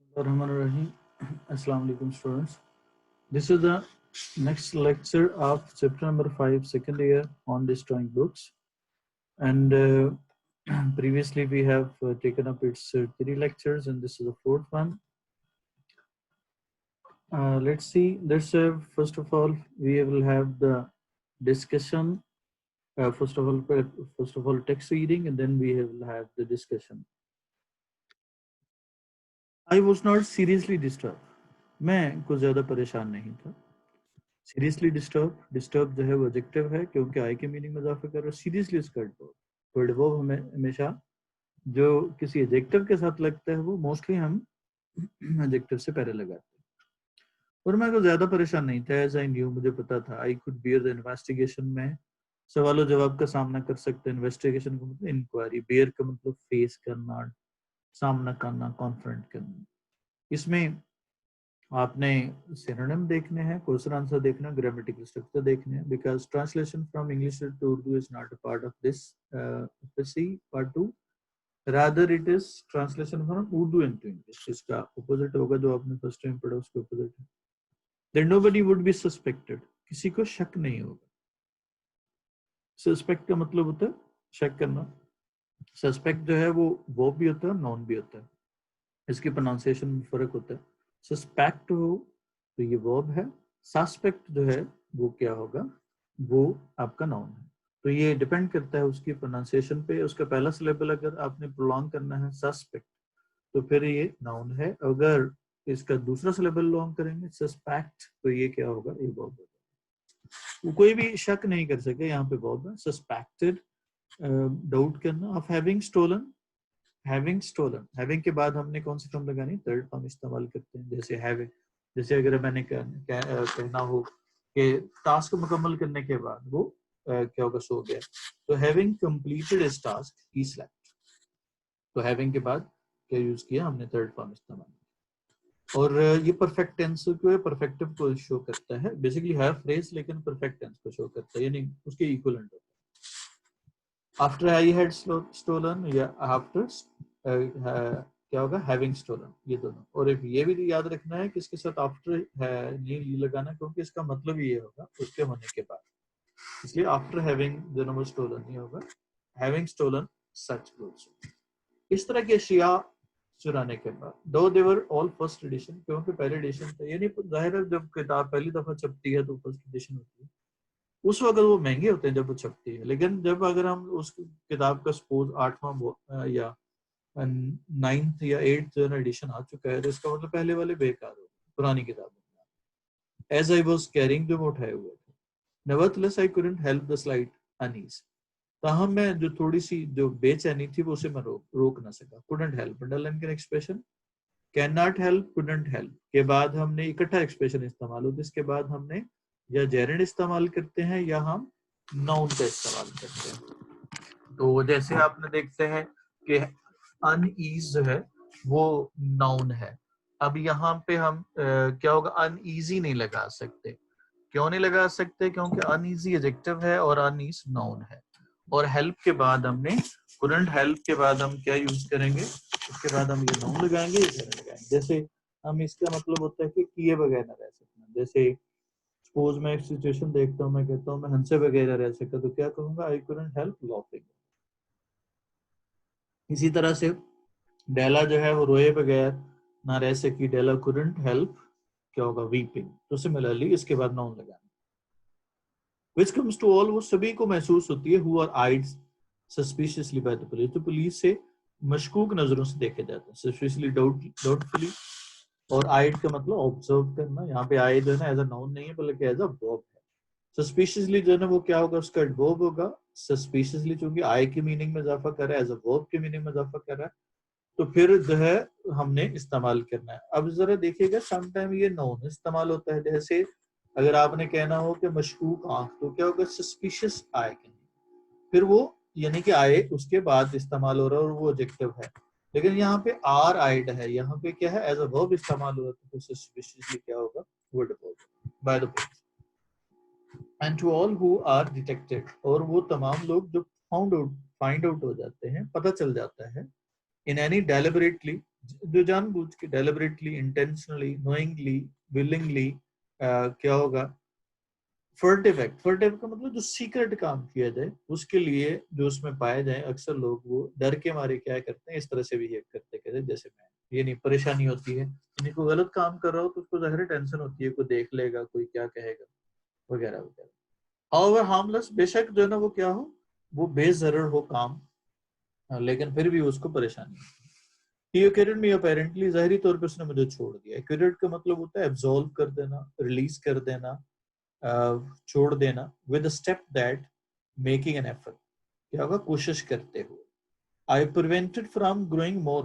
Bismillahirrahmanirrahim. Assalamu alaikum students. This is the next lecture of chapter number 5 second year on destroying books, and previously we have taken up its 3 lectures, and this is the fourth one. Let's see. Let's first of all we will have the discussion. First of all text reading, and then we will have the discussion. I was not seriously disturbed. मैं कुछ ज़्यादा परेशान नहीं था. Seriously disturb जो है वो adjective है क्योंकि आई के मीनिंग में इजाफा कर रहा है. सीरियसली इसका एडवर्ब हमें हमेशा जो किसी एडजेक्टिव के साथ लगता है वो मोस्टली हम एडजेक्टिव से पहले लगाते हैं. और मैं को ज्यादा परेशान नहीं था. एज आई न्यू, मुझे पता था. I could bear the investigation में सवालों जवाब का सामना कर सकते हैं. इन्वेस्टिगेशन का मतलब इंक्वायरी, बियर का मतलब फेस करना, सामना करना, कॉन्फ्रंट करना. इसमें आपने सिनोनिम देखने हैं, क्वेश्चन आंसर देखना, ग्रामेटिकल स्ट्रक्चर देखने हैं. Because translation from English to Urdu is not a part of this FSc part 2, rather it is translation from Urdu into English. इसका अपोजिट होगा जो आपने फर्स्ट टाइम पढ़ा, उसके अपोजिट है. Then nobody would be suspected, किसी को शक नहीं होगा. सस्पेक्ट का मतलब होता है शक करना. सस्पेक्ट जो है वो वर्ब भी होता है, नॉन भी होता है. इसकी प्रोनाउंसिएशन में फर्क होता है. सस्पेक्ट हो तो ये वर्ब है. सस्पेक्ट जो है वो क्या होगा, वो आपका नाउन है. तो ये डिपेंड करता है उसकी प्रोनाउंसिएशन पे. उसका पहला सिलेबल अगर आपने प्रोलॉन्ग करना है सस्पेक्ट, तो फिर ये नाउन है. अगर इसका दूसरा सिलेबल लॉन्ग करेंगे सस्पेक्ट, तो ये क्या होगा, ये वर्ब होगा. वो कोई भी शक नहीं कर सके, यहाँ पे वर्ब है. सस्पेक्टेड, डाउट करना. Of having stolen, having stolen, having के बाद हमने कौन सी फॉर्म लगानी, थर्ड फॉर्म इस्तेमाल करते हैं. जैसे हैविंग, जैसे अगर मैंने कहना हो कि टास्क मुकम्मल करने के बाद वो क्या होगा, सो गया, तो having completed his task he slept. तो हैविंग के बाद क्या यूज किया हमने, थर्ड फॉर्म इस्तेमाल. और ये परफेक्ट टेंस को है, परफेक्टिव को शो करता है. बेसिकली है फ्रेज, लेकिन परफेक्ट टेंस को शो करता है, यानी उसके इक्विवेलेंट होता है. आफ्टर आई हैड स्टोलन या आफ्टर क्या होगा, हैविंग स्टोलन, ये दोनों. और एक ये भी याद रखना है कि इसके साथ आफ्टर है नहीं लगाना, क्योंकि इसका मतलब ये होगा उसके होने के बाद. इसलिए आफ्टर हैविंग जो नंबर स्टोलन नहीं होगा, हैविंग स्टोलन सच क्लोथ्स. इस तरह की अशिया चुराने के बाद. दो देवर ऑल फर्स्ट एडिशन, क्योंकि पहले एडिशन था, यानी जाहिर है जब किताब पहली दफा छपती है तो फर्स्ट एडिशन होती है. उस वक्त वो महंगे होते हैं जब वो छपती है. लेकिन जब अगर हम उस किताब का सपोज 8वां या 9th या 8th एडिशन आ चुका है, तो इसका मतलब पहले वाले बेकार हो, पुरानी किताबें. एज आई वॉज कैरिंग, जो मैं उठाए हुए थे. Nevertheless I couldn't help the slight unease, ताहम मैं जो थोड़ी सी जो बेचैनी थी वो उसे मैं रोक ना सका. कुडंट हेल्प, अंडरलाइन का expression. Can not help, couldn't help के बाद हमने इकट्ठा एक्सप्रेशन इस्तेमाल होता है. इसके बाद हमने या जेरेंड इस्तेमाल करते हैं या हम नाउन का इस्तेमाल करते हैं. तो जैसे आपने देखते हैं कि अनईज जो है वो नाउन है. अब यहाँ पे हम क्या होगा, अनईजी नहीं लगा सकते. क्यों नहीं लगा सकते, क्योंकि अनईजी एडजेक्टिव है और अनईज नाउन है. और हेल्प के बाद हमने कुडंट हेल्प के बाद हम क्या यूज करेंगे, उसके बाद हम ये नाउन लगाएंगे, ये लगाएंगे. जैसे हम, इसका मतलब होता है कि किए बगैर न रह सकना. जैसे सपोज मैं एक सिचुएशन देखता हूँ, मैं कहता हूँ मैं हंसे बगैर रह सकता, तो क्या कहूंगा, आई कुडंट हेल्प लाफिंग. इसी तरह से डेला जो है वो रोए बगैर ना रह सकी. डेला कुडंट हेल्प क्या होगा, वीपिंग. तो सिमिलरली इसके बाद नाउन लगाना. Which comes to all, वो सभी को महसूस होती है. who are eyed suspiciously by the police, तो पुलिस से मशकूक नजरों से देखे जाते हैं. suspiciously, doubtfully. और eyed का मतलब ऑब्जर्व करना. यहाँ पे eyed जो है ना एज अ नाउन नहीं है बल्कि एज अ वर्ब है. सस्पिशियसली जो है ना वो क्या होगा, उसका वर्ब होगा. सस्पिशियसली चूंकि आई की मीनिंग में इजाफा कर रहा है, एज अ वर्ब की मीनिंग में इजाफा कर रहा है, तो फिर जो है हमने इस्तेमाल करना है. अब जरा देखिएगा, समटाइम ये नाउन इस्तेमाल होता है. जैसे अगर आपने कहना हो कि मशकूक आंख, तो क्या होगा, सस्पिशियस आई. फिर वो यानी कि आए उसके बाद इस्तेमाल हो रहा है और वो एडजेक्टिव है. लेकिन यहाँ पे आर आइड है, यहाँ पे क्या है, एज अ वर्ब इस्तेमाल हो रहा है. तो सस्पिशियसली क्या होगा, word verb. By the way, and to all who are detected, और वो तमाम लोग जो फाइंड आउट हो जाते हैं, पता चल जाता है. इन एनी डेलिबरेटली, जो जानबूझ के डेलिबरेटली, इंटेंशनली, नोइंगली, विलिंगली क्या होगा, फर्टिव एक्ट, फर्टिव का मतलब जो सीक्रेट काम किया जाए उसके लिए जो उसमें पाए जाए, अक्सर लोग वो डर के मारे क्या करते हैं, इस तरह से बिहेव करते कहते हैं जैसे मैं, ये नहीं परेशानी होती है, यानी कोई गलत काम कर रहा हो तो उसको जाहिर टेंशन होती है, कोई देख लेगा, कोई क्या कहेगा, वगैरह वगैरह। हाउएवर हार्मलेस, बेशक जो है ना वो क्या हो, वो बेजरर हो काम, लेकिन फिर भी उसको परेशानी है। He accused me apparently, जाहिरी तौर पे उसने मुझे छोड़ दिया। Accused का मतलब होता है एब्सॉल्व कर देना, रिलीज कर देना, छोड़ देना, with a step that making an effort, क्या होगा, कोशिश करते हुए। I prevented from growing more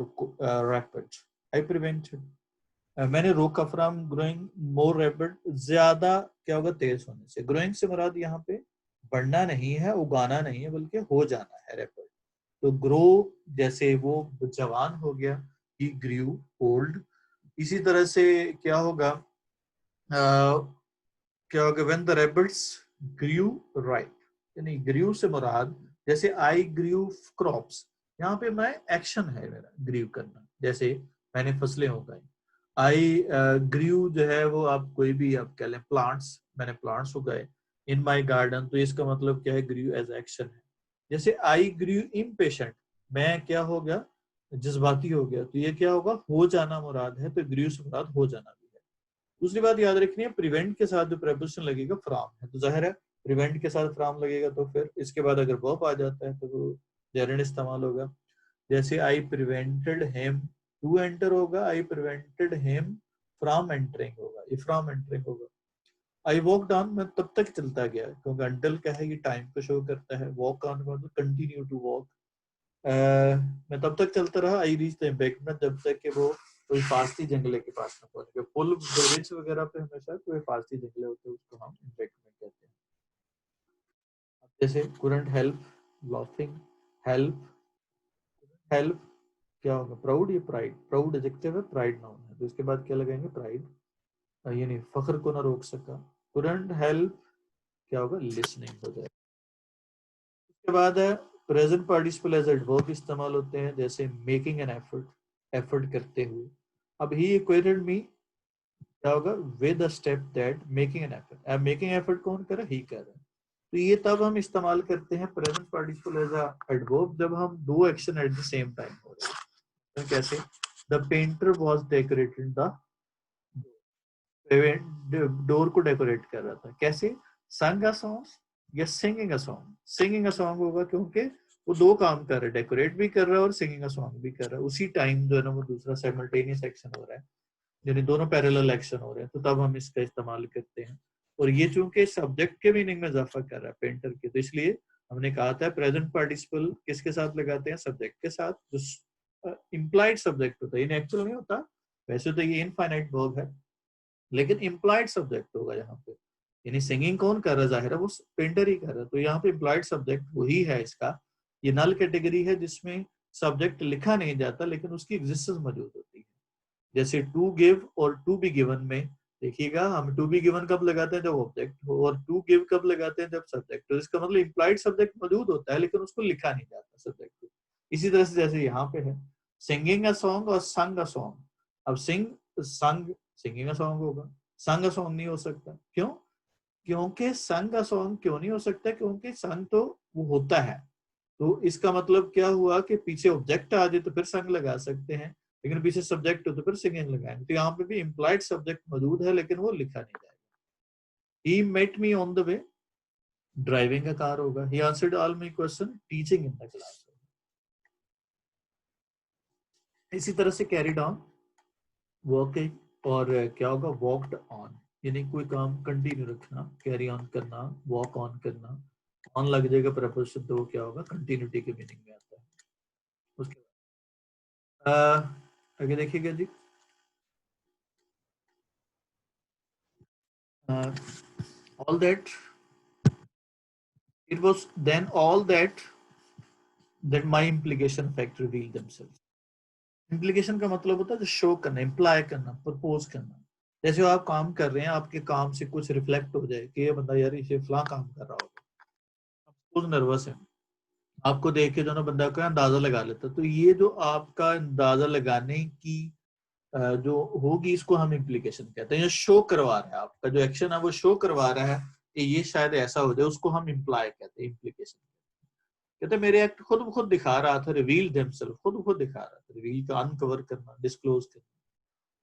rapid, I prevented, मैंने रोका फ्रॉम ग्रोइंग मोर रैपिड, ज्यादा क्या होगा, तेज होने से। ग्रोइंग से मुराद यहाँ पे बढ़ना नहीं है, उगाना नहीं है, बल्कि हो जाना है रैपिड। तो ग्रो जैसे वो जवान हो गया, ही ग्रीव ओल्ड, इसी तरह से क्या होगा, क्या होगा, when the rapids grieve right, यानी ग्रीव से मुराद जैसे आई ग्रीव क्रॉप्स, यहाँ पे मैं एक्शन है मेरा ग्रीव करना, जैसे मैंने फसलें उगाई। आई ग्रीव जो है वो आप कोई भी आप कह लें, प्लांट्स, मैंने प्लांट्स उगाए इन माई गार्डन, तो इसका मतलब क्या है, ग्रीव एज एक्शन है। जैसे आई ग्रीव इम्पेशेंट, मैं क्या हो गया, जज्बाती हो गया, तो ये क्या होगा, हो जाना मुराद है, तो ग्रीव से मुराद हो जाना भी है। दूसरी बात याद रखनी है, प्रिवेंट के साथ जो प्रेपोजिशन लगेगा फ्रॉम है, तो जाहिर है प्रिवेंट के साथ फ्रॉम लगेगा, तो फिर इसके बाद अगर वर्ब आ जाता है तो वो जेरेंड इस्तेमाल होगा। जैसे आई प्रिवेंटेड हिम टू एंटर होगा, आई प्रिवेंटेड हिम फ्रॉम एंटरिंग होगा, ये फ्रॉम एंटरिंग होगा। आई वॉक ऑन, मैं तब तक चलता गया, क्योंकि अंटिल क्या है, ये टाइम को शो करता है। वॉक ऑन का मतलब कंटिन्यू टू वॉक, मैं तब तक चलता रहा। आई रीच द एम्बैंकमेंट, जब तक कि वो कोई फारसी जंगले के पास में पहुंच गया। पुल ब्रिज वगैरह पे हमेशा कोई फारसी जंगले होते हैं, उसको हम एम्बैंकमेंट कहते हैं। जैसे couldn't help laughing, help, help क्या होगा, प्राउड या प्राइड, प्राउड एडजेक्टिव है, प्राइड नाउन है, तो इसके बाद क्या लगाएंगे, प्राइड, ये नहीं, फख्र को ना रोक सका। कुडंट हेल्प क्या होगा, लिसनिंग हो जाएगा। उसके बाद है प्रेजेंट पार्टिसिपल एज एडवर्ब इस्तेमाल होते हैं, जैसे मेकिंग एन एफर्ट, एफर्ट करते हुए। अब ही इक्वेटेड मी क्या होगा, with a step that making an effort, अब मेकिंग एफर्ट कौन कर रहा है, ही कर रहा है। तो ये तब हम इस्तेमाल करते हैं present participle as a adverb, जब हम दो action at the same time हो रहे हैं। तो कैसे, the painter was decorated the door को डेकोरेट कर रहा था, कैसे, संग अ सॉन्ग या singing a song. Singing a song होगा क्योंकि वो दो काम कर रहा है, डेकोरेट भी कर रहा है और सिंगिंग अ सॉन्ग भी कर रहा है उसी टाइम, जो है ना वो दूसरा साइमल्टेनियस एक्शन हो रहा है, यानी दोनों पैरेलल एक्शन हो रहे हैं, तो तब हम इसका इस्तेमाल करते हैं। और ये चूंकि सब्जेक्ट के मीनिंग में इजाफा कर रहा है पेंटर के, तो इसलिए हमने कहा था प्रेजेंट पार्टिसिपल किसके साथ लगाते हैं, सब्जेक्ट के साथ, जो इम्प्लाइड सब्जेक्ट होता है, इन एक्चुअल नहीं होता, वैसे तो ये इनफाइनाइट वर्ब है, लेकिन इम्प्लाइड सब्जेक्ट होगा यहाँ पे, यानी सिंगिंग कौन कर रहा है, जाहिर है वो पेंटर ही कर रहा है, तो यहाँ पे इम्प्लाइड सब्जेक्ट वही है इसका। ये नल कैटेगरी है जिसमें सब्जेक्ट लिखा नहीं जाता लेकिन उसकी एग्जिस्टेंस मौजूद होती है। जैसे टू गिव और टू बी गिवन में देखिएगा, हम टू बी गिवन कब लगाते हैं, जब ऑब्जेक्ट हो, और टू गिव कब लगाते हैं, जब सब्जेक्ट। तो इसका मतलब इम्प्लाइड सब्जेक्ट मौजूद होता है लेकिन उसको लिखा नहीं जाता सब्जेक्ट को। इसी तरह से जैसे यहाँ पे है सिंगिंग अ सॉन्ग और संग अ सॉन्ग। अब सिंग, संग, सिंगिंग अ सॉन्ग होगा, संग अ सॉन्ग नहीं हो सकता, क्यों, क्योंकि संग अ सॉन्ग क्यों नहीं हो सकता, क्योंकि संग तो वो होता है, तो इसका मतलब क्या हुआ कि पीछे ऑब्जेक्ट आ जाए तो फिर संग लगा सकते हैं, लेकिन पीछे सब्जेक्ट हो तो फिर सिंगिंग लगाएंगे। तो यहाँ पे भी इम्प्लाइड सब्जेक्ट मौजूद है लेकिन वो लिखा नहीं जाएगा। He met me on the way, driving का कार होगा। He answered all my question teaching in the class. इसी तरह से कैरिड ऑन, वर्किंग, और क्या होगा, वॉकड ऑन, यानी कोई काम कंटिन्यू रखना, कैरी ऑन करना, वॉक ऑन करना, ऑन लग जाएगा प्रपोजिशन तो वो क्या होगा, कंटिन्यूटी के मीनिंग में आता है। उसके बाद आगे देखिएगा जी, all that, it was then all that my implication fact revealed themselves। implication का मतलब होता है जो शो करना, इम्प्लाई करना, प्रपोज करना। जैसे आप काम कर रहे हैं, आपके काम से कुछ रिफ्लेक्ट हो जाए कि ये बंदा यार इसे फला काम कर रहा होगा, सपोज नर्वस है, आपको देख के जो ना बंदा का अंदाजा लगा लेता। तो ये जो आपका अंदाजा लगाने की जो होगी, इसको हम इम्प्लीकेशन कहते हैं। शो करवा रहा है, आपका जो एक्शन है वो शो करवा रहा है कि ये शायद ऐसा हो जाए, उसको हम इम्प्लाई कहते हैं, इम्प्लीकेशन कहते हैं। मेरे एक्ट खुद ब खुद दिखा रहा था, रिवील देमसेल्फ, खुद ब खुद दिखा रहा था, रिवील का अनकवर करना, डिस्क्लोज करना।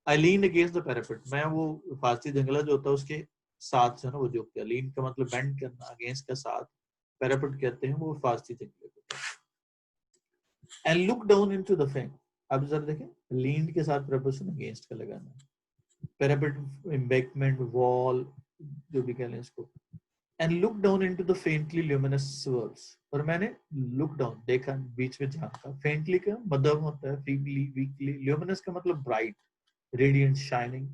आई लीन अगेंस्ट द पैरापेट, मैं वो फारसी जंगला जो होता है उसके साथ जो है ना वो जो किया, लीन का मतलब बेंड करना, अगेंस्ट का साथ, पैरापेट कहते हैं वो फारसी जंगले को। And look down into the fame, अब जरा देखें, लीन के साथ प्रपोजिशन अगेंस्ट का लगाना है, पैरापेट, एम्बैंकमेंट, वॉल, जो भी कह लें इसको। And look down into the faintly luminous worlds, और मैंने लुक डाउन देखा, बीच में झांका। फेंटली का मध्यम होता है, फीबली, वीकली, ल्यूमिनस का मतलब ब्राइट, रेडिएंट, शाइनिंग।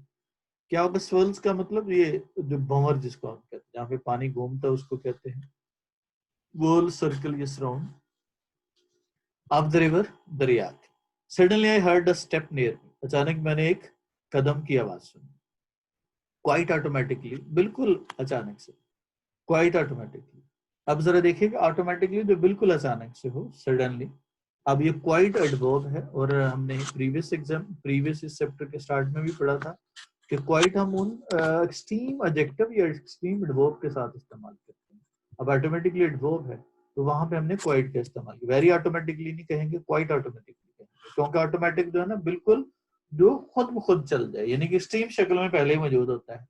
क्या होगा स्वर्ल्स का मतलब, ये जो भंवर जिसको हम कहते हैं, जहाँ पे पानी घूमता है उसको कहते हैं वर्ल्ड, सर्कल, ये सराउंड ऑफ द रिवर, दरिया। Suddenly I heard a step near me, अचानक मैंने एक कदम की आवाज सुनी। क्वाइट ऑटोमेटिकली, बिल्कुल अचानक से, क्वाइट ऑटोमेटिकली। अब जरा देखिएगा, ऑटोमेटिकली जो बिल्कुल अचानक से हो, सडनली। अब ये क्वाइट एडवर्ब है, और हमने प्रीवियस इस चैप्टर के स्टार्ट में भी पढ़ा था कि क्वाइट हम उन एक्सट्रीम एडजेक्टिव या एक्सट्रीम एडवर्ब के साथ इस्तेमाल करते हैं। अब ऑटोमेटिकली एडवर्ब है तो वहां पे हमने क्वाइट का इस्तेमाल किया। वेरी ऑटोमेटिकली नहीं कहेंगे, क्वाइट ऑटोमेटिकली कहेंगे, क्योंकि ऑटोमेटिक जो है ना बिल्कुल जो खुद ब खुद चल जाए, यानी कि एक्सट्रीम शक्ल में पहले ही मौजूद होता है।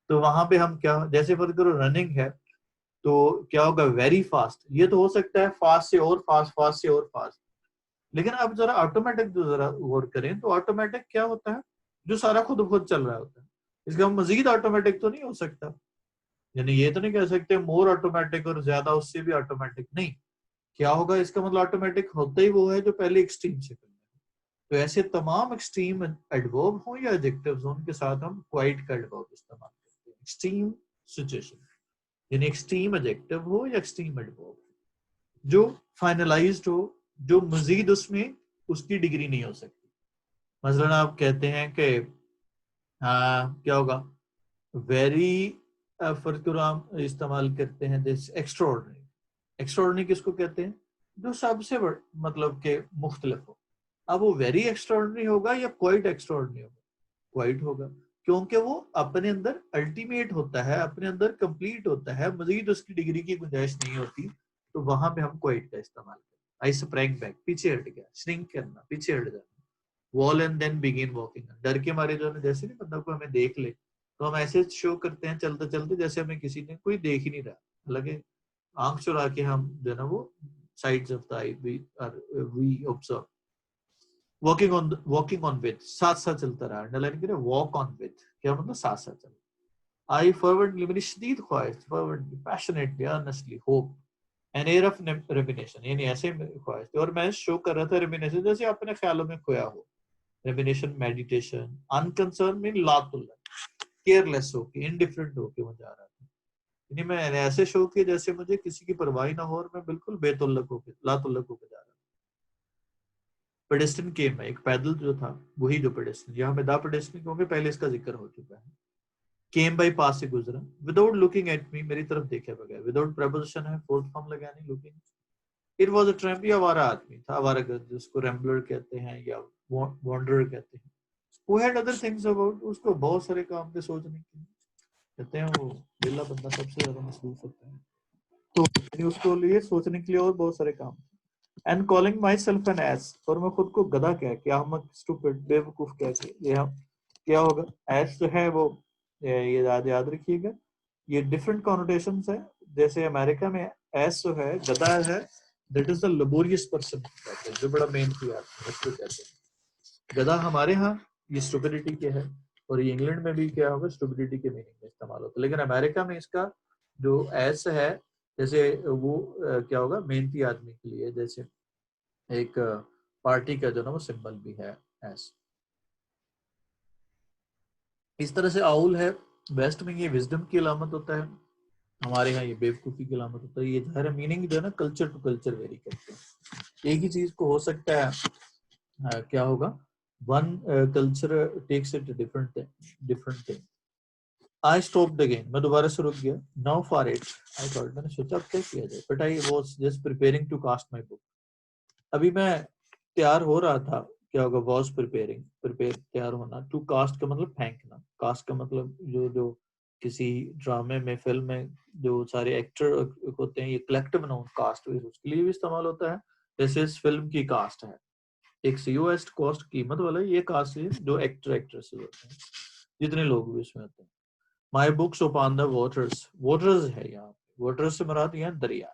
तो वहां पे हम क्या, जैसे फर्ज करो रनिंग है, तो क्या होगा, वेरी फास्ट। ये तो हो सकता है फास्ट से और फास्ट, फास्ट से और फास्ट, लेकिन अब जरा ऑटोमेटिक जो जरा गौर करें तो ऑटोमेटिक क्या होता है, जो सारा खुद ब खुद चल रहा होता है। इसका मजीद ऑटोमेटिक तो नहीं हो सकता, यानी ये तो नहीं कह सकते मोर ऑटोमेटिक और ज्यादा उससे भी ऑटोमेटिक, नहीं। क्या होगा, इसका मतलब ऑटोमेटिक होता ही वो है जो पहले एक्सट्रीम शक्ल में। तो ऐसे तमाम एक्सट्रीम एडवर्ब हो या एडजेक्टिव्स हो, उनके साथ हम क्वाइट का एडवर्ब इस्तेमाल करते हैं। एक्सट्रीम सिचुएशन, यानी एक्सट्रीम एडजेक्टिव हो या एक्सट्रीम एडवर्ब, जो फाइनलाइज्ड हो, जो मजीद उसमें उसकी डिग्री नहीं हो सकती। मसलन आप कहते हैं कि क्या होगा, वेरी, फर्ज करो हम इस्तेमाल करते हैं दिस एक्स्ट्राऑर्डिनरी। एक्स्ट्राऑर्डिनरी किसको कहते हैं, जो सबसे बड़ मतलब के मुख्तलिफ हो। अब वो वेरी एक्स्ट्राऑर्डिनरी होगा या क्वाइट एक्स्ट्राऑर्डिनरी होगा, क्वाइट होगा, क्योंकि वो अपने अंदर अल्टीमेट होता है, अपने अंदर कंप्लीट होता है, मजीद उसकी डिग्री की गुंजाइश नहीं होती। तो वहां पे हम क्वाइट का इस्तेमाल करते हैं। आई स्प्रैंग बैक, पीछे हट गया, श्रिंक करना, पीछे हट जाना। Wall and then begin walking, डर के मारे जो है जैसे नहीं बंदा को हमें देख ले तो हम ऐसे शो करते हैं चलते चलते जैसे हमें किसी ने कोई देख ही नहीं रहा, लगे आंख चुरा के हम जो है ना वो sides of the eye we observe. Walking on with, साथ साथ चलता रहा, अंडरलाइन करें, वॉक ऑन विथ, क्या मतलब साथ साथ चल। आई फर्वेंटली, मेरी शदीद ख्वाहिश, fervently, passionately, earnestly, hope, an air of rumination, यानी ऐसे ख्वाहिश थी, और मैं शो कर रहा था रेमिनेशन, जैसे अपने ख्यालों में खोया हो। रेमिनेशन, मेडिटेशन, अनकंसर्न मीन लातुल्ला, केयरलेस होके, इंडिफरेंट होके मैं जा रहा था। यानी मैं ऐसे शो किया जैसे मुझे किसी की परवाह ना हो, और मैं बिल्कुल बेतुल्लक होके, लातुल्लक होके जा रहा था। पेडेस्ट्रियन केम है, एक पैदल जो था वही जो पेडेस्ट्रियन, यहाँ में द पेडेस्ट्रियन क्योंकि पहले इसका जिक्र हो चुका है। केम बाई, पास से गुजरा, विदाउट लुकिंग एट मी, मेरी तरफ देखे बगैर, विदाउट प्रपोजिशन है, फोर्थ फॉर्म लगानी, looking. It was a tramp, ये आवारा आदमी था, आवारागर्द, जिसको रैम्बलर कहते हैं या वॉन्डरर कहते हैं। Who had other things about, उसको बहुत सारे काम थे सोचने के, कहते हैं वो बेला बंदा सबसे ज्यादा मसरूफ होता है, तो उसको लिए सोचने के लिए और बहुत सारे काम। And calling my self N S, और मैं खुद को गधा कह के, अहमक, स्टूपिड, बेवकूफ कह के, ये हम क्या होगा, एस जो है वो ये याद रखिएगा, ये डिफरेंट कॉनोटेशंस है। जैसे अमेरिका में एस जो है गधा है, that is the laborious person कहते हैं, जो बड़ा मेहनती आदमी उसको कहते हैं। गधा हमारे यहाँ ये स्टुपिडिटी के है, और ये इंग्लैंड में भी क्या होगा, स्टुपिडिटी के मीनिंग में इस्तेमाल होता है। लेकिन अमेरिका में इसका जो एस है, जैसे वो क्या होगा, मेहनती आदमी के लिए, जैसे एक पार्टी का जो ना वो सिंबल भी है एस। इस तरह से आउल है, वेस्ट में ये विजडम की अलामत होता है, हमारे यहाँ ये बेवकूफी की अलामत होता है। ये ज़ाहिर मीनिंग जो है ना कल्चर टू कल्चर वेरी करते हैं। एक ही चीज को हो सकता है क्या होगा, one culture takes it different thing. I stopped again, मैं दोबारा से रुक गया. Now for it I thought, मैंने सोचा अब क्या किया जाए, but I was just preparing to cast my book. अभी मैं तैयार हो रहा था, क्या होगा, वाज प्रिपेयरिंग, प्रिपेयर तैयार होना. टू कास्ट का मतलब फेंकना, कास्ट का मतलब जो जो किसी ड्रामे में, फिल्म में जो सारे एक्टर होते हैं, ये कलेक्टिव नाउन कास्ट, उसके लिए भी इस्तेमाल होता है. जैसे इस फिल्म की कास्ट है, एक सीओएस कॉस्ट कीमत वाला, ये कास्ट है जो एक्टर एक्ट्रेसेस होते हैं, जितने लोग भी उसमें होते हैं. My books upon the waters, waters है यहाँ पे, waters से मुराद यहाँ दरिया.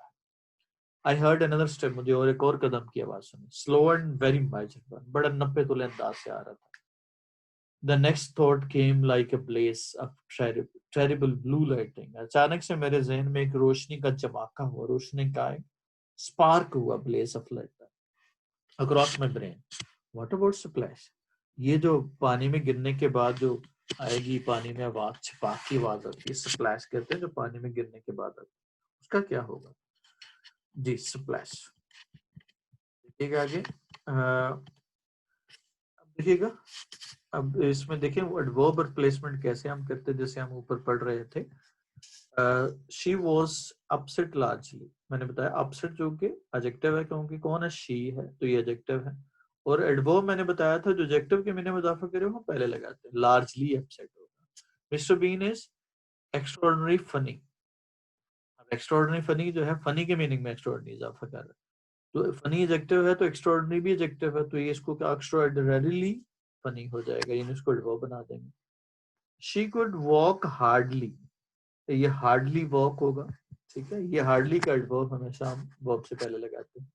I heard another step, मुझे और एक और कदम की आवाज सुनी. Slow and very measured one, बड़ा नब्बे तुले अंदाज से आ रहा था. The next thought came like a blaze of terrible blue lighting. अचानक से मेरे जहन में एक रोशनी का चमका हुआ, रोशनी का एक स्पार्क हुआ, blaze of light across my brain. What about splash? ये जो पानी में गिरने के बाद जो आएगी, पानी में आवाज, छिपाक की आवाज आती है, स्प्लैश कहते हैं जो पानी में गिरने के बाद आती है, उसका क्या होगा जी? स्प्लैश. देखिएगा आगे, अब देखिएगा, अब इसमें देखें वर्ब और प्लेसमेंट कैसे हम करते हैं, जैसे हम ऊपर पढ़ रहे थे. शी वॉज अपसेट लार्जली, मैंने बताया अपसेट जो कि एडजेक्टिव है, क्योंकि कौन है, शी है, तो ये एडजेक्टिव है. और एडवर्ब मैंने बताया था जो एडजेक्टिव के मीनिंग में इजाफा करे वो पहले लगाते हैं. लार्जली अपसेट होगा. Mister Bean is extraordinary funny. अब एक्स्ट्राऑर्डिनरी फनी जो है, फनी के मीनिंग में एक्स्ट्राऑर्डिनरी इजाफा कर रहा है, तो फनी एडजेक्टिव है तो एक्स्ट्राऑर्डिनरी भी एडजेक्टिव है, तो ये इसको क्या एक्स्ट्राऑर्डिनरीली फनी हो जाएगा, यानी इसको एडवर्ब बना देंगे. शी कुड वॉक हार्डली, ये हार्डली वॉक होगा, ठीक है. ये हार्डली का एडवर्ब हमेशा हम वर्ब से पहले लगाते हैं.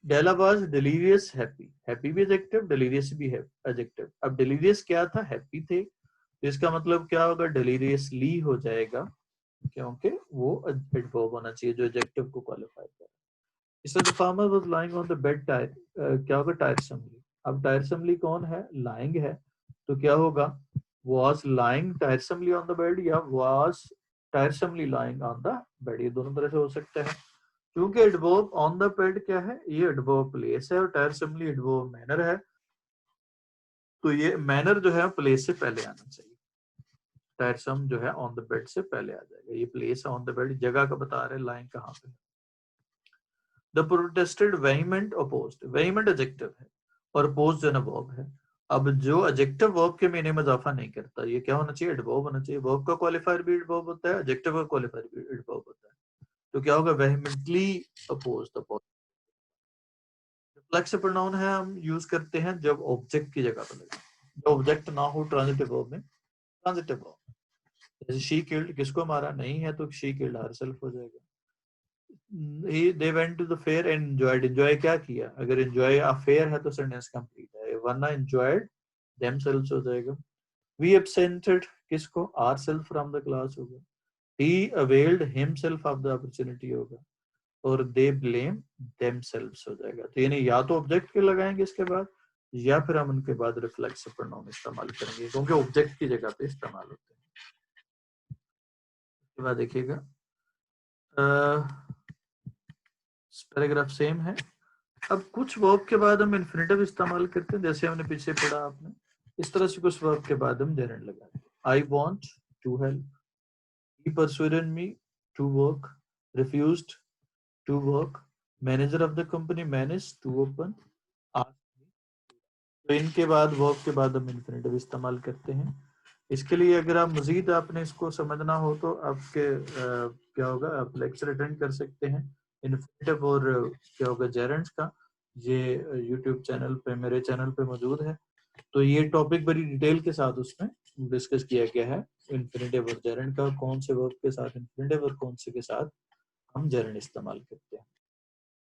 डेला वाज डिलीरियस हैप्पी, हैप्पी भी एडजेक्टिव, डिलीरियस भी है एडजेक्टिव. अब डिलीरियस क्या था, हैप्पी थे, तो इसका मतलब क्या होगा, डिलीरियसली हो जाएगा, क्योंकि वो एडवर्ब होना चाहिए जो एडजेक्टिव को क्वालिफाई करे. इससे the farmer was lying on the bed tyre, क्या होगा, टायरसमली. अब टायरसमली कौन है, लाइंग है, तो क्या होगा, was lying tiresomely on the bed या was tiresomely lying on the bed, ये दोनों तरह से हो सकता है. क्योंकि एडवर्ब ऑन द बेड क्या है, ये एडवर्ब प्लेस है, और tiresomely एडवर्ब मैनर है, तो ये मैनर जो है प्लेस से पहले आना चाहिए. टायरसम जो है ऑन द बेड से पहले आ जाएगा, ये प्लेस है ऑन द बेड, जगह का बता रहे, लाइन कहाँ पे. द प्रोटेस्टेड वेहीमेंट अपोज्ड, वेहीमेंट एडजेक्टिव है और अपोज्ड जो है वर्ब है. अब जो एडजेक्टिव वर्ब के मीनिंग में इजाफा नहीं करता, ये क्या होना चाहिए, एडवर्ब होना चाहिए. वर्ब का क्वालिफायर भी एडवर्ब होता है, एडजेक्टिव का क्वालिफायर भी एडवर्ब होता है, तो क्या होगा, वेहीमेंटली अपोज्ड. रिफ्लेक्सिव प्रोनाउन है, हम यूज करते हैं जब ऑब्जेक्ट की जगह पर लगे, जब ऑब्जेक्ट ना हो ट्रांजिटिव वर्ब में. ट्रांजिटिव वर्ब जैसे शी किल्ड, किसको मारा, नहीं है तो शी किल्ड हरसेल्फ हो जाएगा. they went to the fair and enjoyed, enjoy क्या किया, अगर enjoy affair है तो sentence complete है, वरना enjoyed themselves हो जाएगा. we absented किसको, ourselves from the class होगा. he availed himself of the opportunity होगा, और they blame themselves हो जाएगा. तो यानी या तो ऑब्जेक्ट के लगाएंगे इसके बाद, या फिर हम उनके बाद रिफ्लेक्सिव प्रोनाउन इस्तेमाल करेंगे, क्योंकि ऑब्जेक्ट की जगह पे इस्तेमाल होते हैं. इसके बाद देखिएगा, पैराग्राफ सेम है. अब कुछ वर्ब के बाद हम इन्फिनेटिव इस्तेमाल करते हैं, जैसे हमने पीछे पढ़ा आपने, इस तरह से कुछ वर्ब के बाद हम जेरेंड लगाते हैं. I want to help, he persuaded me to work, refused to work, manager of the company manage to open. तो इनके बाद वर्ब के बाद हम इन्फिनेटिव इस्तेमाल करते हैं. इसके लिए अगर आप मजीद आपने इसको समझना हो तो आपके क्या होगा, आप लेक्चर अटेंड कर सकते हैं इन्फिनेटिव और क्या होगा जेरेंड्स का. ये यूट्यूब चैनल पे, मेरे चैनल पे मौजूद है. तो ये टॉपिक बड़ी डिटेल के साथ उसमें डिस्कस किया गया है, इन्फिनेटिव और जेरेंड का, कौन से वर्ब के साथ इन्फिनेटिव और कौन से के साथ हम जेरेंड इस्तेमाल करते हैं.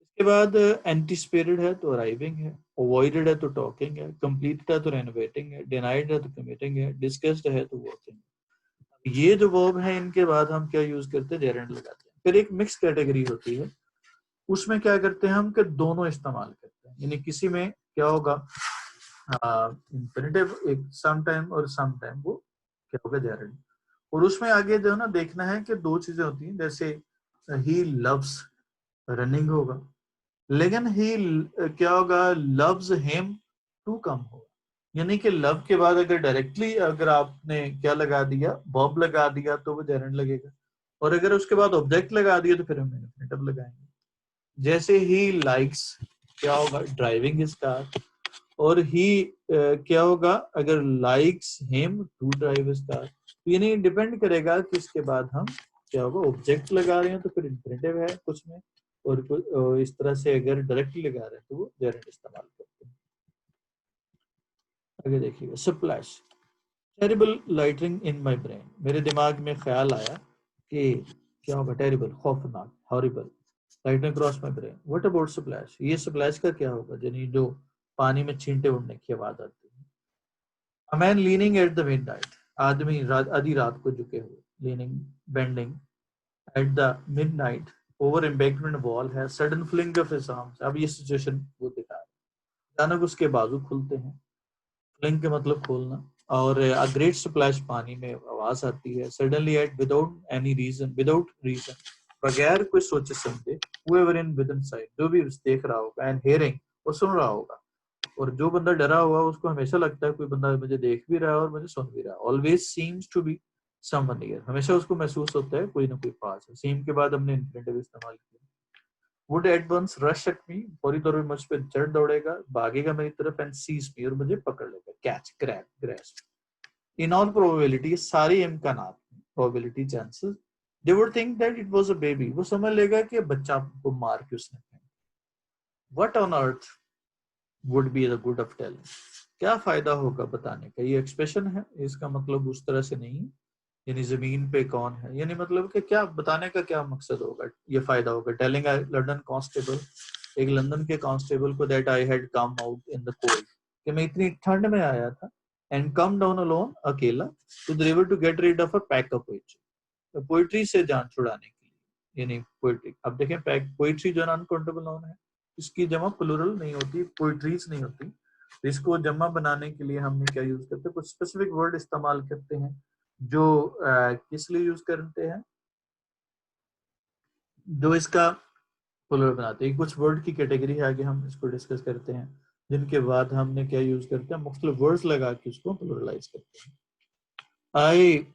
इसके बाद एंटीसिपेटेड है तो अराइविंग है, अवॉइडेड है तो टॉकिंग है, कंप्लीटेड है तो रेनोवेटिंग है, डिनाइड है तो कमिटिंग है, डिस्कस्ड है तो वर्किंग. ये जो वर्ब है इनके बाद हम क्या यूज करते हैं, जेरेंड लगाते हैं. फिर एक मिक्स कैटेगरी होती है, उसमें क्या करते हैं हम कि दोनों इस्तेमाल करते हैं. यानी किसी में क्या होगा, इन्फिनेटिव एक सम टाइम और सम टाइम वो क्या होगा, जेरेंड. और उसमें आगे जो है ना देखना है कि दो चीजें होती हैं, जैसे ही लव्स रनिंग होगा, लेकिन ही क्या होगा, लव्स हिम टू कम होगा. यानी कि लव के बाद अगर डायरेक्टली अगर आपने क्या लगा दिया, वर्ब लगा दिया, तो वो जेरेंड लगेगा, और अगर उसके बाद ऑब्जेक्ट लगा दिया तो फिर हम इन्फिनेटिव लगाएंगे। जैसे ही लाइक्स, क्या होगा, ड्राइविंग हिज कार, और ही क्या होगा अगर likes him to drive his car. तो ये नहीं डिपेंड करेगा कि इसके बाद हम क्या होगा, ऑब्जेक्ट लगा रहे हैं तो फिर इन्फिनेटिव है कुछ में, और इस तरह से अगर डायरेक्टली लगा रहे हैं तो वो जेरेंड इस्तेमाल करते हैं। आगे देखिएगा, splash, terrible lightning in my brain, मेरे दिमाग में ख्याल आया कि क्या होगा, टेरिबल खौफनाक, horrible, lightning cross my brain, what about splash, ये स्प्लैश का क्या होगा, यानी जो पानी में छींटे उड़ने की आवाज आती है। A man leaning at the midnight, आदमी आधी रात को झुके हुए, leaning, bending at the midnight over embankment wall है, sudden fling of his arms, अब ये सिचुएशन वो दिखा है, अचानक उसके बाजू खुलते हैं, फ्लिंग के मतलब खोलना, और अ ग्रेट स्प्लैश, पानी में आवाज आती है, suddenly at without any reason, without reason, बगैर कोई सोचे समझे, whoever in within sight, जो भी देख रहा होगा, एंड हेयरिंग, वो सुन रहा होगा, और जो बंदा डरा हुआ उसको हमेशा लगता है कोई बंदा मुझे देख भी रहा है और मुझे सुन भी रहा है, always seems to be someone near, हमेशा उसको महसूस होता है कोई ना कोई पास है, सीम के बाद हमने इन्फिनेटिव इस्तेमाल किया। Would at once rush at me, फौरी तौर पर मुझ पे चढ़ दौड़ेगा, भागेगा मेरी तरफ, एंड सीज मी, और मुझे पकड़ लेगा, catch, grab, grasp. In all probability, सारी इम्कानात, probability, chances, they would think that it was a baby, वो समझ लेगा कि बच्चा को मार के उसने फेंका। What on earth would be the good of telling, क्या फायदा होगा बताने का, ये एक्सप्रेशन है, इसका मतलब उस तरह से नहीं, यानी जमीन पे कौन है, यानी मतलब कि क्या बताने का क्या मकसद होगा, ये फायदा होगा। टेलिंग लंदन कांस्टेबल, एक लंदन के कांस्टेबल को, that I had come out in the cold, कि मैं इतनी ठंड में आया था, एंड कम डाउन अलोन, अकेला, to the river to get rid of a pack of poetry, poetry से जान छुड़ाने के लिए, यानी पोइट्री। अब देखें, पैक पोइट्री जो अनकाउंटेबल नाउन है, इसकी जमा प्लूरल नहीं होती, पोइट्रीज नहीं होती, तो इसको जमा बनाने के लिए हमने क्या यूज करते हैं, कुछ स्पेसिफिक वर्ड इस्तेमाल करते हैं, जो किस लिए यूज करते हैं, जो इसका प्लूरल बनाते हैं। कुछ वर्ड की कैटेगरी है, आगे हम इसको डिस्कस करते हैं, जिनके बाद हमने क्या यूज करते हैं, मुख्तलिफ वर्ड्स लगा के उसको प्लूरलाइज करते हैं। I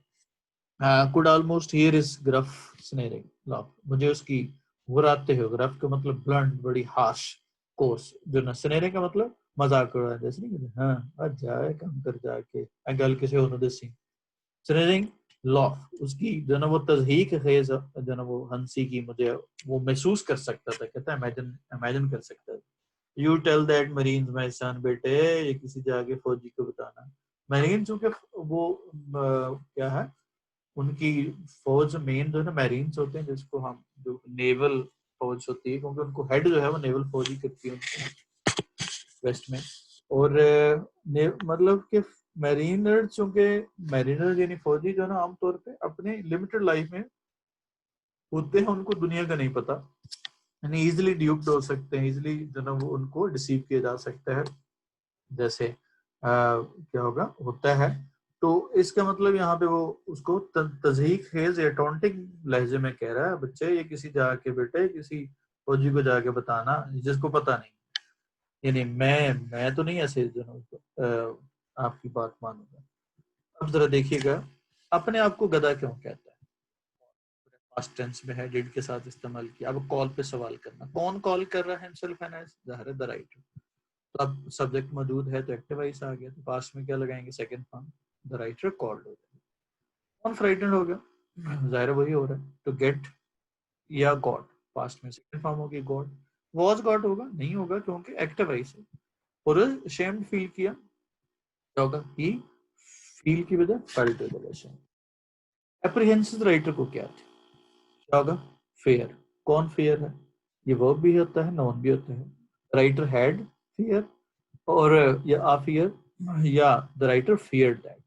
could almost hear his gruff sneering laugh, मुझे उसकी बुराते हो, ग्रफ का मतलब ब्लंट, बड़ी हार्श, कोर्स, जो ना, स्नेरिंग का मतलब मजाक उड़ा, जैसे नहीं कहते, हाँ आज जाए काम कर जाके गल किसी होने देसी, स्नेरिंग लॉफ, उसकी जो ना वो तजहीक खेज, जो ना वो हंसी की, मुझे वो महसूस कर सकता था, कहता है इमेजिन, इमेजिन कर सकता था। You tell that marine my son, बेटे ये किसी जाके फौजी को बताना, मरीन चूंकि वो क्या है, उनकी फौज मेन जो है ना मैरीन्स होते हैं, जिसको हम जो नेवल फौज होती है, क्योंकि उनको हेड जो है वो नेवल फौज ही करती है वेस्ट में, और मतलब कि मैरिनर, चूंकि मैरिनर यानी फौजी जो है ना आमतौर पे अपने लिमिटेड लाइफ में होते हैं, उनको दुनिया का नहीं पता, यानी इजिली ड्यूप्ड हो सकते हैं, इजिली जो ना वो उनको डिसीव किया जा सकता है, जैसे क्या होगा, होता है। तो इसका मतलब यहाँ पे वो उसको तजहीक खेज या टॉन्टिंग लहजे में कह रहा है, बच्चे ये किसी जाके, बेटे किसी फौजी को जाके बताना जिसको पता नहीं, यानी मैं तो नहीं ऐसे जो आपकी बात मानूंगा। अब जरा देखिएगा, अपने आप को गधा क्यों कहता है, पास्ट टेंस में है, डिड के साथ इस्तेमाल किया। अब कॉल पे सवाल करना, कौन कॉल कर रहा है हिमसेल्फ एंड एज, ज़ाहिर है द राइटर, तो अब सब्जेक्ट मौजूद है तो एक्टिव वॉइस आ गया, तो पास्ट में क्या लगाएंगे, second form, the writer called हो गया। कौन फ्राइटेंड हो गया, ज़ाहिर वही हो रहा है, तो गेट या गॉड, पास्ट में सेकंड फॉर्म होगी गॉड, वॉज गॉड होगा, नहीं होगा क्योंकि एक्टिव वॉइस है, और शेम्ड फील किया, क्या होगा, ही फील की वजह फेल्ट हो जाएगा शेम। एप्रीहेंसिव राइटर को क्या था, क्या होगा, फेयर, कौन फेयर है, ये वर्ब भी होता है, नाउन भी होता है, राइटर हैड fear, or या fear, या the writer feared that.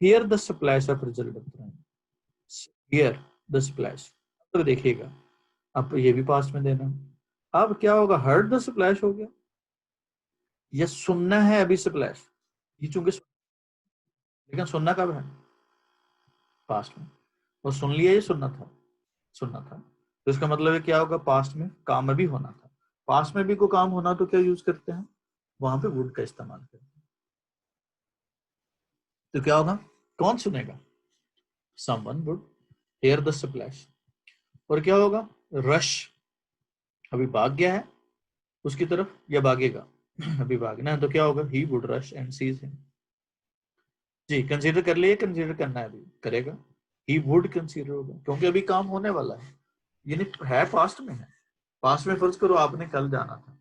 Hear the splash of result of the rain. Hear the splash. तो देखिएगा, अब ये भी पास्ट में देना, अब क्या होगा, heard the splash हो गया, ये सुनना है अभी splash, ये चूंकि लेकिन सुनना कब है, पास्ट में, और सुन लिया, ये सुनना था, सुनना था, तो इसका मतलब है क्या होगा, पास्ट में काम में भी होना था, पास्ट में भी कोई काम होना तो क्या यूज करते हैं, वहां पे वुड का इस्तेमाल करते हैं। तो क्या होगा, कौन सुनेगा, someone would hear the splash। और क्या होगा, रश, अभी भाग गया है उसकी तरफ या भागेगा, अभी भागना है, तो क्या होगा, he would rush and seize him। जी कंसीडर कर लिए, कंसीडर करना है, अभी करेगा, he would कंसीडर होगा क्योंकि अभी काम होने वाला है, यानी है पास्ट में है। पास्ट में फर्ज करो आपने कल जाना था,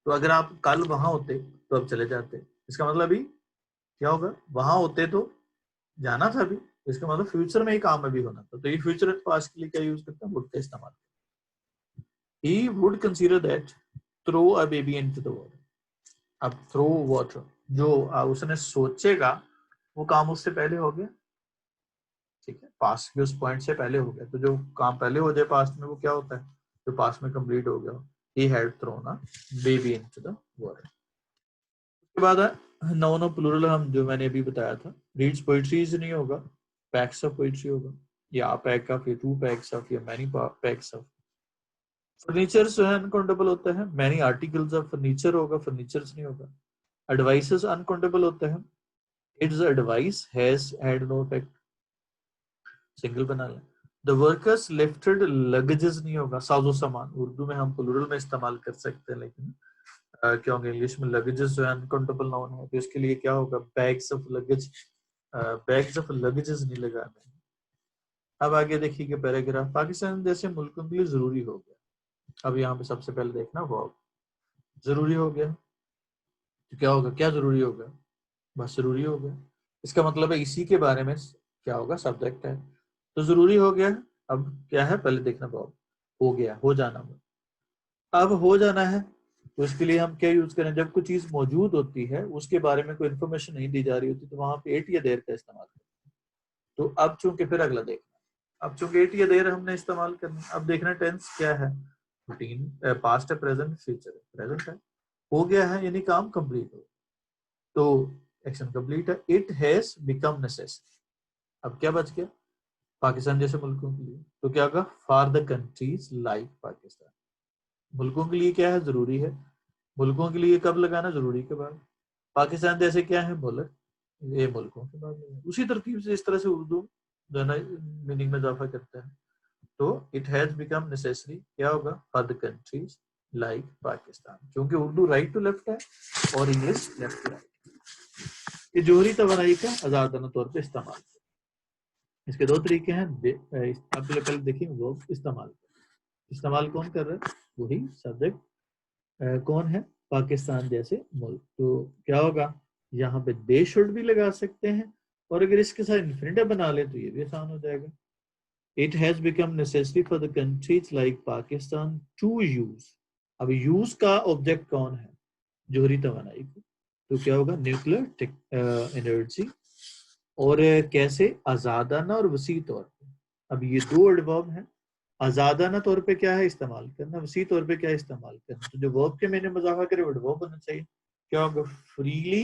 तो अगर आप कल वहां होते तो अब चले जाते, इसका मतलब अभी क्या होगा, वहां होते तो जाना था अभी, इसका मतलब फ्यूचर में ही काम अभी होना था। तो ये फ्यूचर एंड पास्ट के लिए क्या यूज करते हैं, वुड का इस्तेमाल। He would consider that throw a baby into the water। अब थ्रो वाटर, जो उसने सोचेगा वो काम उससे पहले हो गया, ठीक है, पास्ट के उस पॉइंट से पहले हो गया। तो जो काम पहले हो जाए पास्ट में वो क्या होता है, जो पास्ट में कंप्लीट हो गया, he had thrown a baby into the water। उसके बाद है नाउन ऑफ प्लूरल, हम जो मैंने अभी बताया था, रीड्स पोइट्रीज नहीं होगा, पैक्स ऑफ पोइट्री होगा, या पैक ऑफ, या टू पैक्स ऑफ, या मैनी पैक्स ऑफ। फर्नीचर जो है अनकाउंटेबल होता है, मैनी आर्टिकल्स ऑफ फर्नीचर होगा, फर्नीचर्स नहीं होगा। एडवाइसेस अनकाउंटेबल होते हैं, it's advice has had no effect, single बना लें। द वर्कर्स लिफ्टेड लगेजेस नहीं होगा, साजो सामान, उर्दू में हम प्लूरल में इस्तेमाल कर सकते हैं, लेकिन क्योंकि इंग्लिश में लगेजेस जो है अनकाउंटेबल नाउन है, तो इसके लिए क्या होगा, bags of luggage, bags of luggages नहीं लगाना है। अब आगे देखिए पैराग्राफ, पाकिस्तान जैसे मुल्कों के लिए जरूरी हो गया। अब यहाँ पे सबसे पहले देखना वर्ब, जरूरी हो गया तो क्या होगा, क्या जरूरी होगा, बस जरूरी हो गया, इसका मतलब है इसी के बारे में क्या होगा, सब्जेक्ट है, तो जरूरी हो गया। अब क्या है, पहले देखना वर्ब, हो गया, हो जाना। अब हो जाना है तो इसके लिए हम क्या यूज करें, जब कोई चीज मौजूद होती है उसके बारे में कोई इन्फॉर्मेशन नहीं दी जा रही होती, तो वहां पे एट या देर का इस्तेमाल करें। तो अब चूंकि फिर अगला देखना, अब चूंकि एट या देर हमने इस्तेमाल करना, अब देखना टेंस क्या है, रूटीन, पास्ट है, प्रेजेंट, फ्यूचर है, प्रेजेंट है, हो गया है यानी काम कंप्लीट हो, तो एक्शन कंप्लीट है। इट हैज बिकम नेसेसरी, अब क्या बच गया, पाकिस्तान जैसे मुल्कों के लिए, तो क्या होगा, for the countries like Pakistan, मुल्कों के लिए क्या है, जरूरी है, मुल्कों के लिए कब लगाना, जरूरी के बाद। पाकिस्तान जैसे क्या है, मुल्क, ये मुल्कों के बाद लगाना। उसी तरतीब से इस तरह से उर्दू जो है ना मीनिंग में इजाफा करता है। तो इट हैज बिकम नेसेसरी, क्या होगा, for the countries like Pakistan, क्योंकि उर्दू राइट टू लेफ्ट है और इंग्लिश लेफ्ट टू राइट। ये जोहरी तवानाई का आजादाना तौर पर इस्तेमाल, इसके दो तरीके हैं। अब पहले देखिए वो इस्तेमाल कौन कर रहा है, वही सब्जेक्ट कौन है, पाकिस्तान जैसे मुल्क। तो क्या होगा, यहाँ पे दे शुड भी लगा सकते हैं, और अगर इसके साथ इन्फिनिटिव बना ले तो ये भी आसान हो जाएगा। It has become necessary for the countries like Pakistan to use. अब यूज का ऑब्जेक्ट कौन है, जोहरी तवानाई को, तो क्या होगा, न्यूक्लियर एनर्जी, और कैसे, आजादाना और वसी तौर पे। अब ये दो एडवर्ब हैं, आजादाना तौर पे क्या है, इस्तेमाल करना, वसी तौर पे क्या इस्तेमाल करना। तो जो वर्ब के मैंने इजाफा करे वो एडवर्ब होना चाहिए, क्या होगा, फ्रीली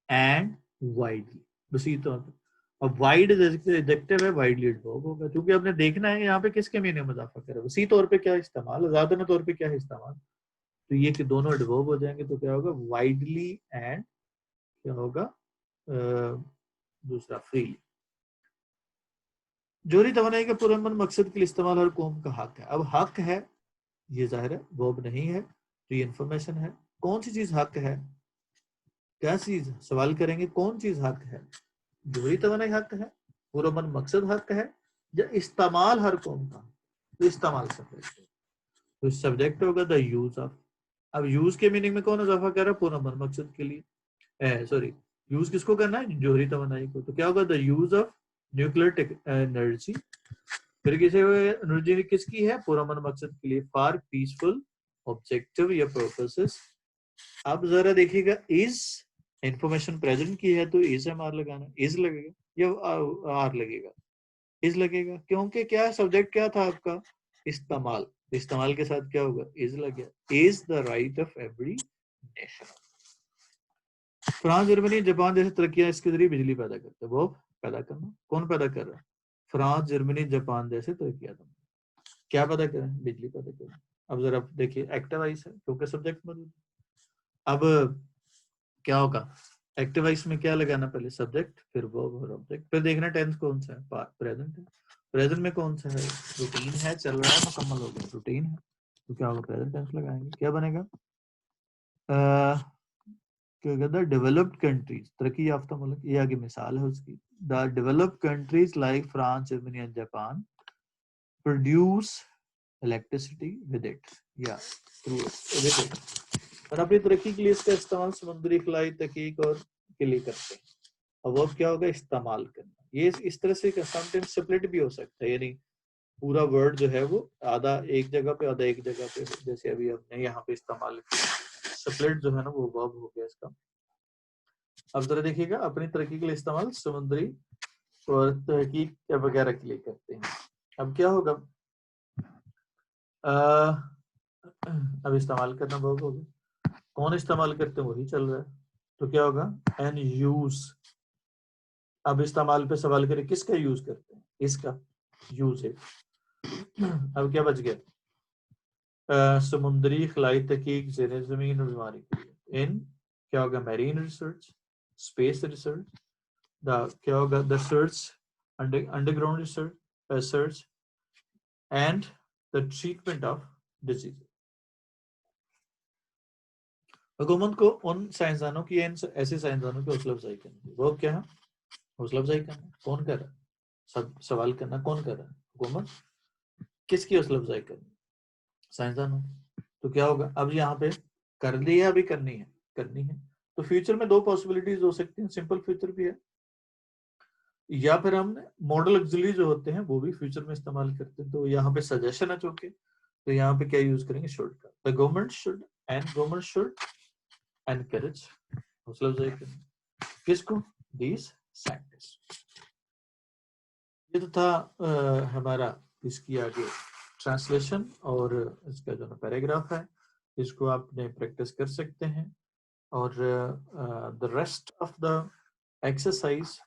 एंड वाइडली, वसी तौर पे। अब वाइड एडजेक्टिव है, वाइडली एडवर्ब होगा, क्योंकि आपने देखना है यहाँ पे किसके मैंने इजाफा करे, वसी तौर पे क्या इस्तेमाल, आजादाना तौर पे क्या इस्तेमाल, तो ये कि दोनों एडवर्ब हो जाएंगे, तो क्या होगा, वाइडली एंड क्या होगा, दूसरा फ्रीली। जोहरी तवानाई के पुरअमन मकसद के लिए इस्तेमाल हर कौम का हक है। अब हक है, ये जाहिर है वर्ब नहीं है, तो ये इंफॉर्मेशन है, कौन सी चीज हक है, क्या चीज, सवाल करेंगे कौन चीज हक है, जोहरी तवानाई हक है, पुरअमन मकसद हक है, या इस्तेमाल हर कौम का, तो इस्तेमाल सब्जेक्ट, तो सब्जेक्ट होगा द यूज ऑफ। अब यूज के मीनिंग में कौन इजाफा कर रहा है, पुरअमन मकसद के लिए, सॉरी, यूज किसको करना है, जोहरी तवानाई को, तो क्या होगा, the use of nuclear energy, फिर किसी एनर्जी किसकी है, पुरअमन मकसद के लिए, फॉर पीसफुल ऑब्जेक्टिव या पर्पसेस। अब जरा देखिएगा, इज इंफॉर्मेशन प्रेजेंट की है तो इज एम आर लगाना, इज लगेगा या आर लगेगा, इज लगेगा, क्योंकि क्या सब्जेक्ट क्या था आपका, इस्तेमाल, इस्तेमाल के साथ क्या होगा, इज लग गया। Is the right of every nation. France, Germany, Japan जैसे तरक्कियां इसके जरिए बिजली पैदा करते हैं, वो पैदा करना, कौन पैदा कर रहा है, फ्रांस, जर्मनी, जापान जैसे तरक्कियां, क्या पैदा करें, बिजली पैदा करें। अब जरा देखिए एक्टिव आइस है क्योंकि सब्जेक्ट मौजूद। अब क्या होगा, एक्टिव वॉइस में क्या लगाना, पहले सब्जेक्ट फिर वर्ब और ऑब्जेक्ट, फिर देखना टेंस कौन सा है, प्रेजेंट है, प्रेजेंट में कौन सा है, रूटीन है, चल रहा है, मुकम्मल हो गया, रूटीन है तो क्या होगा, प्रेजेंट टेंस लगाएंगे, क्या बनेगा, क्या कहता है, डेवलप्ड कंट्रीज, तरक्की याफ्ता मुल्क, ये आगे मिसाल है उसकी, the developed countries like France, Germany and Japan produce electricity with it, या थ्रू विद इट, और अपनी तरक्की के लिए इसका इस्तेमाल समुद्री खलाई तहकीक और के लिए करते हैं। अब वो क्या होगा, इस्तेमाल करना, ये इस तरह से समटाइम्स स्प्लिट भी हो सकता है, यानी पूरा वर्ड जो है वो आधा एक जगह पे आधा एक जगह पे, जैसे अभी हमने यहाँ पे इस्तेमाल किया, स्प्लिट जो है ना वो वर्ब हो गया इसका। अब जरा देखिएगा, अपनी तरक्की के लिए इस्तेमाल समुद्री और तहकीक वगैरह के लिए करते हैं। अब क्या होगा, अब इस्तेमाल करना वर्ब हो गया, कौन इस्तेमाल करते हैं वही चल रहा है, तो क्या होगा, एन यूज, अब इस्तेमाल पे सवाल करें, किसका यूज करते हैं, इसका यूज है। अब क्या बच गया, समुद्री खलाई तहकीक, ज़ेरे ज़मीन और बीमारी के लिए, इन क्या होगा, marine research, space research, the क्या होगा, the search, underground research and the treatment of disease. हुकूमत को उन साइंसदानों की, ऐसे साइंसदानों की हौसला अफजाई करनी, वो क्या है, हौसला अफजाई करना, कौन कर रहा है, सवाल करना कौन कर रहा है, हुकूमत, किसकी हौसला अफजाई करनी, साइंसदानों। तो क्या होगा, अब यहाँ पे कर ली है, अभी करनी है, करनी है, तो फ्यूचर में दो पॉसिबिलिटीज हो सकती हैं, सिंपल फ्यूचर भी है, या फिर हम मॉडल ऑक्सिलरी जो होते हैं वो भी फ्यूचर में इस्तेमाल करते हैं, तो यहाँ पे सजेशन है चूंकि, तो यहाँ पे क्या यूज करेंगे, शुड का, द गवर्नमेंट शुड एनकरेज, हौसला अफजाई करनी, किसको, दीज साइंटिस्ट। ये तो था हमारा इसकी आगे ट्रांसलेशन, और इसका जो पैराग्राफ है इसको आपने प्रैक्टिस कर सकते हैं, और the rest of the exercise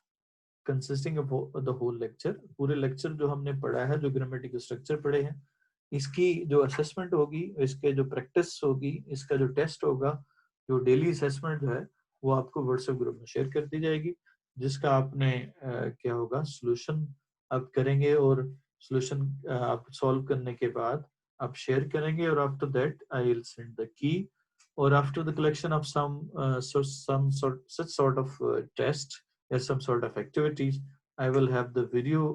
consisting of the whole lecture, पूरे लेक्चर जो हमने पढ़ा है, जो ग्रामेटिकल स्ट्रक्चर पढ़े हैं, इसकी जो असेसमेंट होगी, इसके जो प्रैक्टिस होगी, इसका जो टेस्ट होगा, जो डेली असेसमेंट जो है वो आपको व्हाट्सएप ग्रुप में शेयर कर दी जाएगी, जिसका आपने क्या होगा, सोल्यूशन आप करेंगे, और सोल्यूशन आप सॉल्व करने के बाद आप शेयर करेंगे, और after that I will send the key, or after the collection of some such sort of test or some sort of activities, I will have the video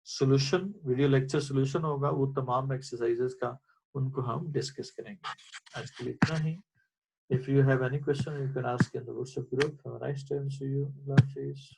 solution, video lecture solution होगा, वो तमाम exercises का उनको हम discuss करेंगे। आज के लिए इतना ही। If you have any question, you can ask in the WhatsApp group. Have a nice time. See you. Allah Hafiz.